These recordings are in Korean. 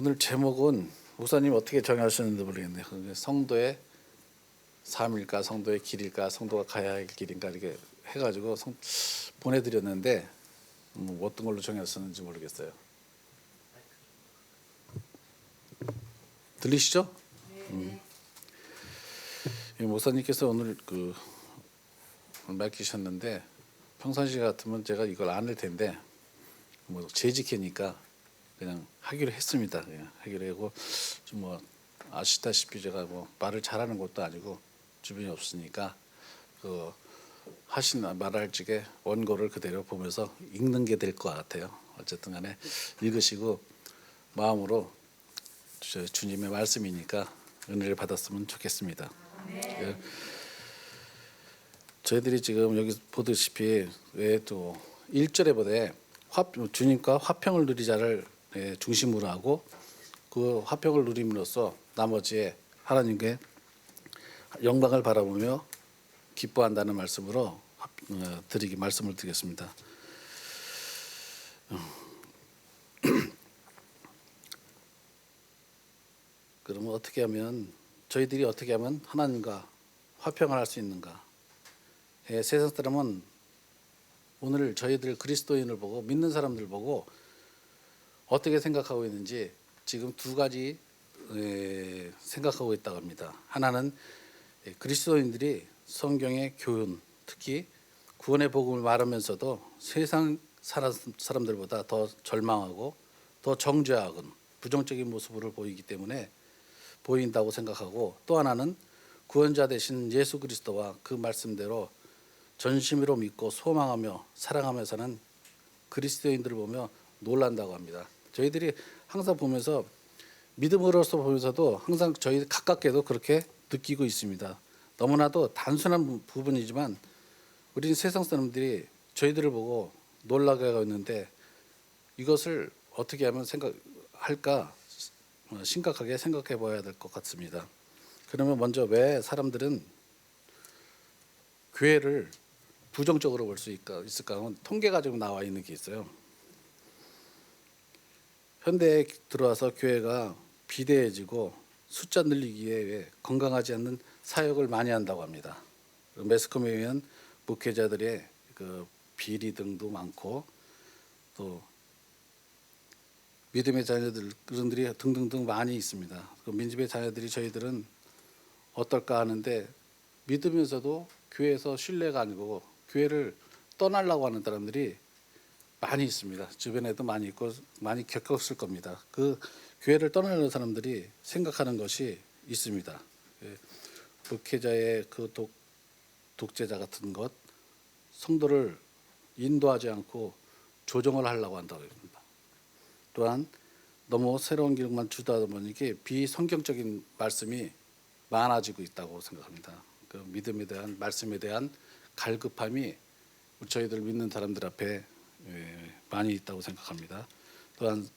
오늘 제목은 목사님 어떻게 정하셨는지 모르겠네요. 성도의 삶일까, 성도의 길일까, 성도가 가야 할 길인가 이렇게 해가지고 보내드렸는데 어떤 걸로 정하셨는지 모르겠어요. 들리시죠? 이 목사님께서 오늘 맡기셨는데 평상시 같으면 제가 이걸 안 할 텐데 재직회니까 그냥 하기로 했습니다. 그냥 하기로 하고 좀 아시다시피 제가 말을 잘하는 것도 아니고 주변이 없으니까 말할 적에 원고를 그대로 보면서 읽는 게 될 것 같아요. 어쨌든 간에 읽으시고 마음으로 주님의 말씀이니까 은혜를 받았으면 좋겠습니다. 네. 저희들이 지금 여기 보다시피 왜 또 1절에 보되 주님과 화평을 누리자를 중심으로 하고 그 화평을 누림으로써 나머지에 하나님께 영광을 바라보며 기뻐한다는 말씀으로 말씀을 드리겠습니다. 그러면 저희들이 어떻게 하면 하나님과 화평을 할 수 있는가? 세상 사람은 오늘 저희들 그리스도인을 보고 믿는 사람들 보고 어떻게 생각하고 있는지 지금 두 가지 생각하고 있다고 합니다. 하나는 그리스도인들이 성경의 교훈, 특히 구원의 복음을 말하면서도 세상 사람들보다 더 절망하고 더 정죄하고 부정적인 모습을 보인다고 생각하고, 또 하나는 구원자 되신 예수 그리스도와 그 말씀대로 전심으로 믿고 소망하며 사랑하며 사는 그리스도인들을 보며 놀란다고 합니다. 저희들이 항상 보면서 믿음으로서 보면서도 항상 저희 가깝게도 그렇게 느끼고 있습니다. 너무나도 단순한 부분이지만 우리는 세상 사람들이 저희들을 보고 놀라게 하고 있는데 이것을 어떻게 하면 생각할까 심각하게 생각해 봐야 될 것 같습니다. 그러면 먼저 왜 사람들은 교회를 부정적으로 볼 수 있을까 하면 통계가 좀 나와 있는 게 있어요. 현대에 들어와서 교회가 비대해지고 숫자 늘리기에 건강하지 않는 사역을 많이 한다고 합니다. 매스컴에 의한 목회자들의 비리 등도 많고 또 믿음의 자녀들 그런들이 등등등 많이 있습니다. 민집의 자녀들이 저희들은 어떨까 하는데 믿으면서도 교회에서 신뢰가 아니고 교회를 떠나려고 하는 사람들이 많이 있습니다. 주변에도 많이 있고 많이 겪었을 겁니다. 그 교회를 떠나려는 사람들이 생각하는 것이 있습니다. 목회자의 독재자 같은 것, 성도를 인도하지 않고 조정을 하려고 한다고 합니다. 또한 너무 새로운 기록만 주다 보니 비성경적인 말씀이 많아지고 있다고 생각합니다. 그 믿음에 대한 말씀에 대한 갈급함이 저희들 믿는 사람들 앞에 많이 있다고 생각합니다. 또한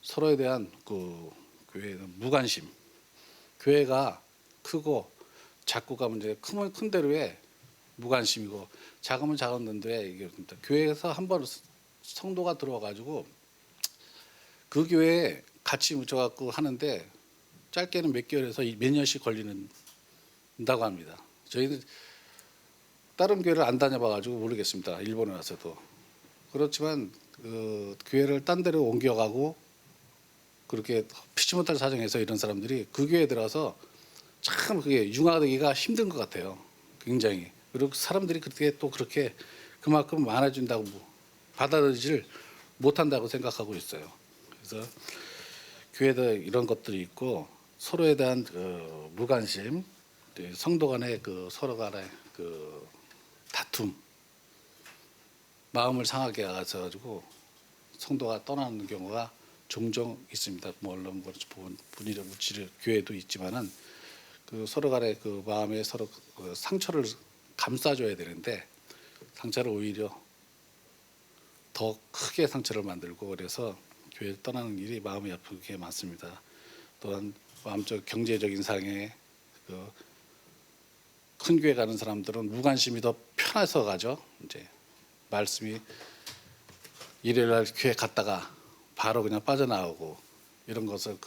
서로에 대한 교회의 무관심, 교회가 크고 작고가 문제 크면 큰 대로의 무관심이고 작으면 작은 대로의 이게 교회에서 한번 성도가 들어와가지고 그 교회에 같이 묻혀갖고 하는데 짧게는 몇 개월에서 몇 년씩 걸린다고 합니다. 저희는 다른 교회를 안 다녀봐가지고 모르겠습니다. 일본에 와서도. 그렇지만 교회를 딴 데로 옮겨가고 그렇게 피치 못할 사정에서 이런 사람들이 그 교회에 들어서 참 그게 융화되기가 힘든 것 같아요. 굉장히. 그리고 사람들이 그렇게 그만큼 많아진다고 받아들이질 못한다고 생각하고 있어요. 그래서 교회도 이런 것들이 있고 서로에 대한 무관심, 성도 간의 서로 간의 다툼, 마음을 상하게 가지고 성도가 떠나는 경우가 종종 있습니다. 물론 분이를 묻히는 교회도 있지만은 서로 간의 마음에 서로 상처를 감싸줘야 되는데 상처를 오히려 더 크게 상처를 만들고 그래서 교회를 떠나는 일이 마음이 아프게 많습니다. 또한 마음적 경제적인 상에 큰 교회 가는 사람들은 무관심이 더 편해서 가죠. 이제 말씀이 일요일 날 교회 갔다가 바로 그냥 빠져나오고 이런 것을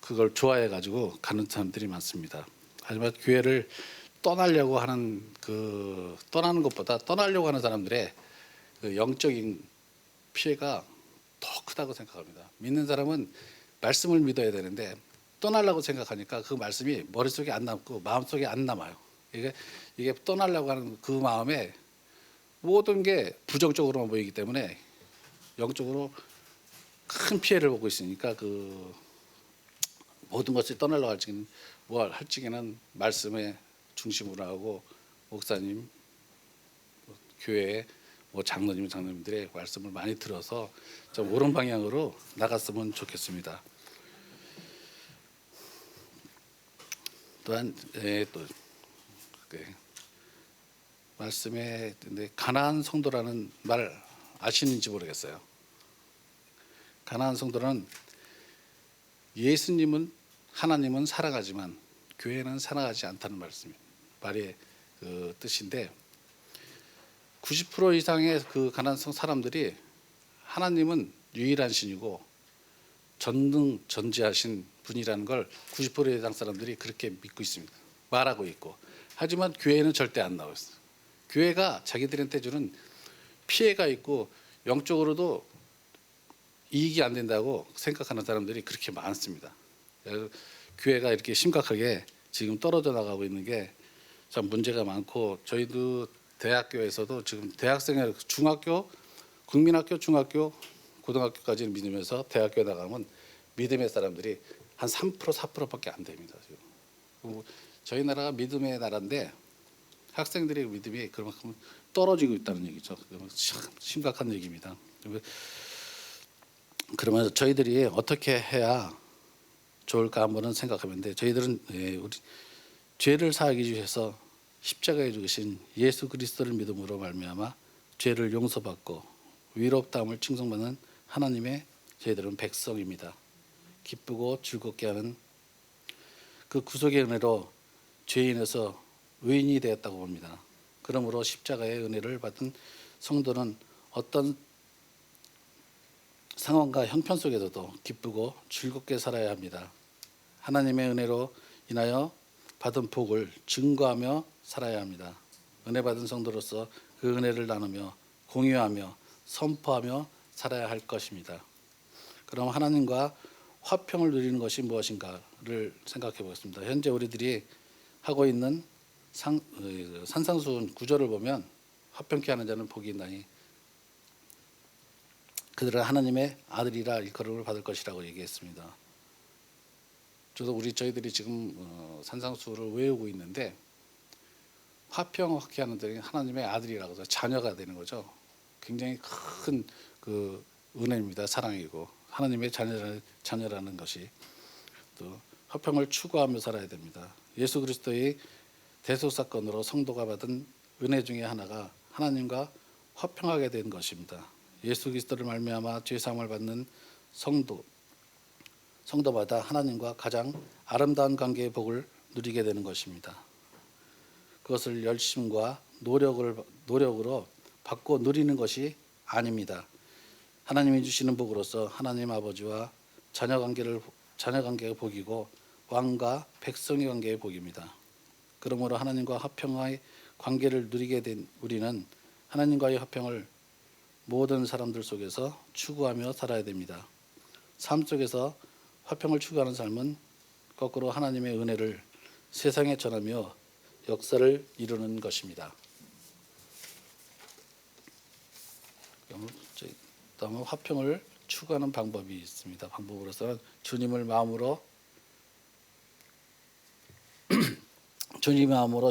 그걸 좋아해 가지고 가는 사람들이 많습니다. 하지만 교회를 떠나려고 하는 떠나는 것보다 떠나려고 하는 사람들의 그 영적인 피해가 더 크다고 생각합니다. 믿는 사람은 말씀을 믿어야 되는데 떠나려고 생각하니까 그 말씀이 머릿속에 안 남고 마음속에 안 남아요. 이게 떠나려고 하는 그 마음에 모든 게 부정적으로만 보이기 때문에 영적으로 큰 피해를 보고 있으니까 그 모든 것이 떠나려고 할지는 말씀에 중심으로 하고 목사님, 교회, 장로님들의 말씀을 많이 들어서 좀 옳은 방향으로 나갔으면 좋겠습니다. 또한 말씀에 가나안 성도라는 말 아시는지 모르겠어요. 가나안 성도는 하나님은 사랑하지만 교회는 사랑하지 않다는 말의 그 뜻인데 90% 이상의 그 가나안 사람들이 하나님은 유일한 신이고 전지하신 분이라는 걸 90% 이상 사람들이 그렇게 믿고 있습니다. 말하고 있고 하지만 교회는 절대 안 나와 있어요. 교회가 자기들한테 주는 피해가 있고 영적으로도 이익이 안 된다고 생각하는 사람들이 그렇게 많습니다. 교회가 이렇게 심각하게 지금 떨어져 나가고 있는 게 참 문제가 많고 저희도 대학교에서도 지금 대학생의 중학교, 국민학교, 중학교, 고등학교까지는 믿으면서 대학교에 나가면 믿음의 사람들이 한 3%, 4%밖에 안 됩니다. 지금. 저희 나라가 믿음의 나라인데 학생들의 믿음이 그만큼 떨어지고 있다는 얘기죠. 참 심각한 얘기입니다. 그러면 저희들이 어떻게 해야 좋을까 한번은 생각하는데 저희들은 우리 죄를 사하기 위해서 십자가에 죽으신 예수 그리스도를 믿음으로 말미암아 죄를 용서받고 위롭다함을 칭송받는 하나님의 저희들은 백성입니다. 기쁘고 즐겁게 하는 그 구속의 은혜로 죄인에서 의인이 되었다고 봅니다. 그러므로 십자가의 은혜를 받은 성도는 어떤 상황과 형편 속에서도 기쁘고 즐겁게 살아야 합니다. 하나님의 은혜로 인하여 받은 복을 증거하며 살아야 합니다. 은혜 받은 성도로서 그 은혜를 나누며 공유하며 선포하며 살아야 할 것입니다. 그럼 하나님과 화평을 누리는 것이 무엇인가를 생각해 보겠습니다. 현재 우리들이 하고 있는 산상수훈 구절을 보면 화평케 하는 자는 복이 있나니 그들은 하나님의 아들이라 일컬음을 받을 것이라고 얘기했습니다. 저희들이 지금 산상수를 외우고 있는데 화평케 하는 자는 하나님의 아들이라고 해서 자녀가 되는 거죠. 굉장히 큰 그 은혜입니다. 사랑이고 하나님의 자녀라는 것이 또 화평을 추구하며 살아야 됩니다. 예수 그리스도의 대속 사건으로 성도가 받은 은혜 중에 하나가 하나님과 화평하게 된 것입니다. 예수 그리스도를 말미암아 죄 사함을 받는 성도마다 하나님과 가장 아름다운 관계의 복을 누리게 되는 것입니다. 그것을 열심과 노력으로 받고 누리는 것이 아닙니다. 하나님이 주시는 복으로서 하나님 아버지와 자녀 관계가 복이고 왕과 백성의 관계의 복입니다. 그러므로 하나님과 화평의 관계를 누리게 된 우리는 하나님과의 화평을 모든 사람들 속에서 추구하며 살아야 됩니다. 삶 속에서 화평을 추구하는 삶은 거꾸로 하나님의 은혜를 세상에 전하며 역사를 이루는 것입니다. 다음은 화평을 추구하는 방법이 있습니다. 방법으로서는 주님의 마음으로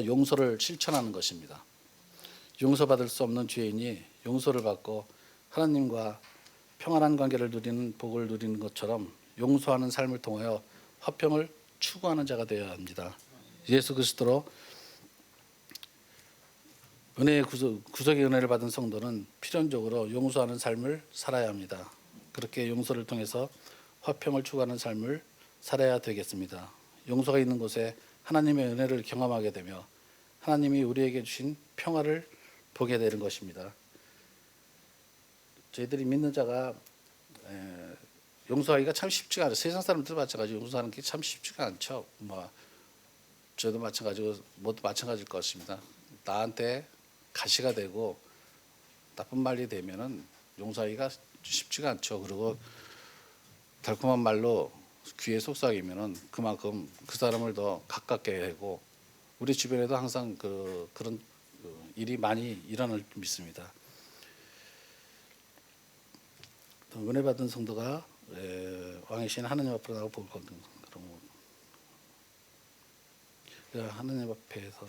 용서를 실천하는 것입니다. 용서받을 수 없는 죄인이 용서를 받고 하나님과 평안한 관계를 누리는 복을 누리는 것처럼 용서하는 삶을 통하여 화평을 추구하는 자가 되어야 합니다. 예수 그리스도로 구속의 은혜를 받은 성도는 필연적으로 용서하는 삶을 살아야 합니다. 그렇게 용서를 통해서 화평을 추구하는 삶을 살아야 되겠습니다. 용서가 있는 곳에 하나님의 은혜를 경험하게 되며 하나님이 우리에게 주신 평화를 보게 되는 것입니다. 저희들이 믿는 자가 용서하기가 참 쉽지가 않아요. 세상 사람들 마찬가지로 용서하는 게 참 쉽지가 않죠. 뭐 저도 마찬가지고 모두 마찬가지일 것입니다. 나한테 가시가 되고 나쁜 말이 되면은 용서하기가 쉽지가 않죠. 그리고 달콤한 말로 귀에 속삭이면은 그만큼 그 사람을 더 가깝게 하고 우리 주변에도 항상 그런 일이 많이 일어날 줄 믿습니다. 은혜 받은 성도가 왕이신 하나님 앞으로 나가 볼 거든. 하나님 앞에서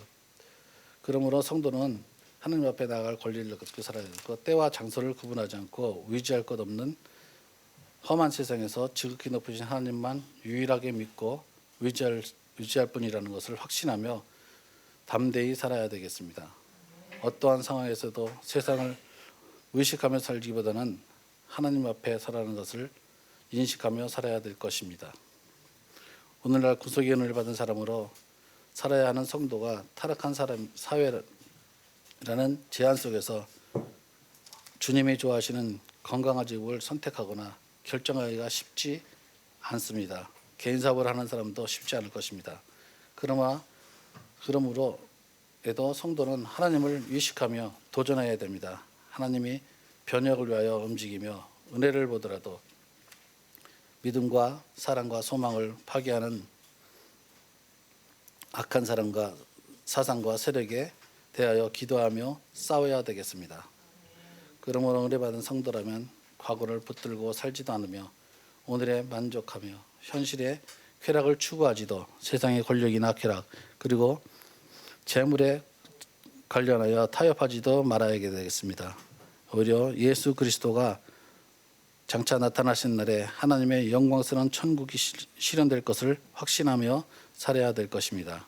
그러므로 성도는 하나님 앞에 나갈 권리를 갖고 살아야 되고 때와 장소를 구분하지 않고 의지할 것 없는 험한 세상에서 지극히 높으신 하나님만 유일하게 믿고 의지할 뿐이라는 것을 확신하며 담대히 살아야 되겠습니다. 어떠한 상황에서도 세상을 의식하며 살기보다는 하나님 앞에 살아가는 것을 인식하며 살아야 될 것입니다. 오늘날 구속의 은혜를 받은 사람으로 살아야 하는 성도가 타락한 사회라는 제한 속에서 주님이 좋아하시는 건강한 집을 선택하거나 결정하기가 쉽지 않습니다. 개인 사업을 하는 사람도 쉽지 않을 것입니다. 그러므로 에도 성도는 하나님을 의식하며 도전해야 됩니다. 하나님이 변혁을 위하여 움직이며 은혜를 보더라도 믿음과 사랑과 소망을 파괴하는 악한 사람과 사상과 세력에 대하여 기도하며 싸워야 되겠습니다. 그러므로 은혜받은 성도라면 과거를 붙들고 살지도 않으며 오늘에 만족하며 현실의 쾌락을 추구하지도 세상의 권력이나 쾌락 그리고 재물에 관련하여 타협하지도 말아야 되겠습니다. 오히려 예수 그리스도가 장차 나타나신 날에 하나님의 영광스러운 천국이 실현될 것을 확신하며 살아야 될 것입니다.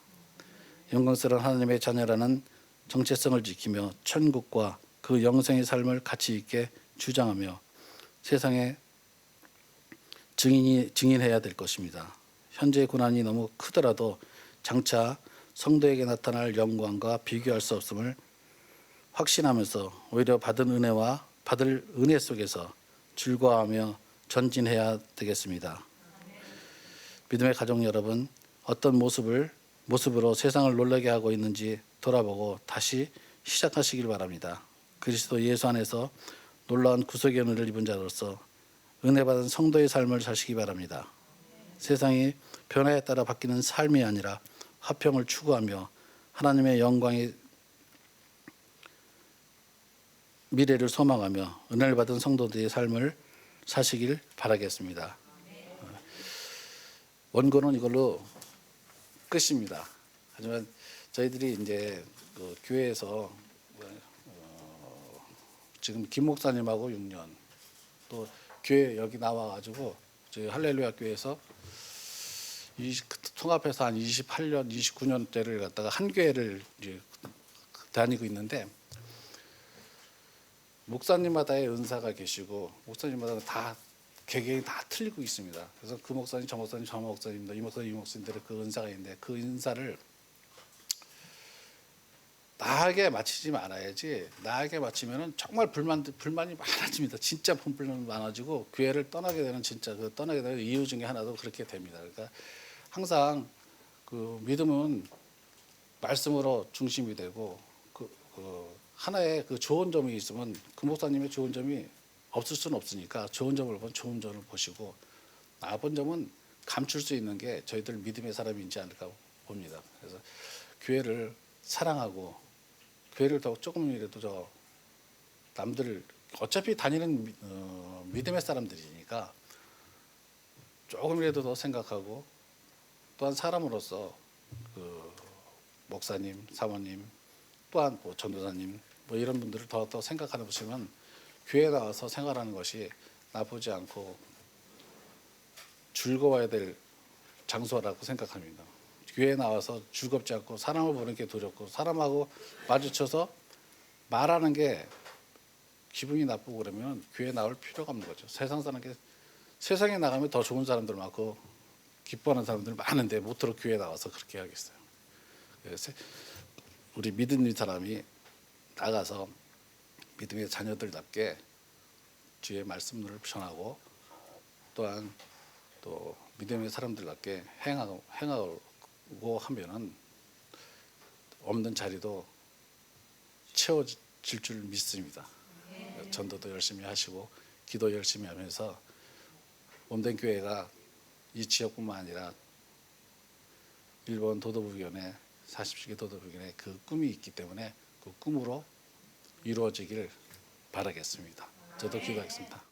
영광스러운 하나님의 자녀라는 정체성을 지키며 천국과 그 영생의 삶을 가치 있게 주장하며 세상에 증인해야 될 것입니다. 현재의 고난이 너무 크더라도 장차 성도에게 나타날 영광과 비교할 수 없음을 확신하면서 오히려 받을 은혜 속에서 즐거워하며 전진해야 되겠습니다. 믿음의 가족 여러분, 어떤 모습으로 세상을 놀라게 하고 있는지 돌아보고 다시 시작하시길 바랍니다. 그리스도 예수 안에서 놀라운 구속의 은혜를 입은 자로서 은혜 받은 성도의 삶을 사시기 바랍니다. 세상이 변화에 따라 바뀌는 삶이 아니라 화평을 추구하며 하나님의 영광의 미래를 소망하며 은혜를 받은 성도들의 삶을 사시길 바라겠습니다. 원고는 이걸로 끝입니다. 하지만 저희들이 이제 그 교회에서 지금 김 목사님하고 6년 또 교회 여기 나와가지고 저희 할렐루야 교회에서 통합해서 한 28년, 29년째를 갖다가 한 교회를 이제 다니고 있는데 목사님마다의 은사가 계시고 목사님마다 다 개개인이 다 틀리고 있습니다. 그래서 그 목사님, 저 목사님, 저 목사님, 이 목사님, 이 목사님들의 그 은사가 있는데 그 은사를 나에게 맞추지 말아야지. 나에게 맞추면은 정말 불만이 많아집니다. 진짜 불만이 많아지고 교회를 떠나게 되는 진짜 그 떠나게 되는 이유 중에 하나도 그렇게 됩니다. 그러니까 항상 그 믿음은 말씀으로 중심이 되고 그 하나의 그 좋은 점이 있으면 그 목사님의 좋은 점이 없을 수는 없으니까 좋은 점을 보면 좋은 점을 보시고 나쁜 점은 감출 수 있는 게 저희들 믿음의 사람이지 않을까 봅니다. 그래서 교회를 사랑하고 교회를 더 조금이라도 남들 어차피 다니는 믿음의 사람들이니까 조금이라도 더 생각하고 또한 사람으로서 그 목사님, 사모님, 또한 뭐 전도사님 뭐 이런 분들을 더 생각하다 보시면 교회에 나와서 생활하는 것이 나쁘지 않고 즐거워야 될 장소라고 생각합니다. 교회에 나와서 즐겁지 않고 사람을 보는 게 두렵고 사람하고 마주쳐서 말하는 게 기분이 나쁘고 그러면 교회에 나올 필요가 없는 거죠. 세상에 나가면 더 좋은 사람들 많고 기뻐하는 사람들 많은데 모쪼록 교회에 나와서 그렇게 하겠어요. 그래서 우리 믿는 사람이 나가서 믿음의 자녀들답게 주의 말씀을 전하고 또한 또 믿음의 사람들답게 행하고 하면은 없는 자리도 채워질 줄 믿습니다. 전도도 열심히 하시고 기도 열심히 하면서 몸된 교회가 이 지역뿐만 아니라 일본 도도부견의 40세기 도도부견의 그 꿈이 있기 때문에 그 꿈으로 이루어지길 바라겠습니다. 저도 기도하겠습니다.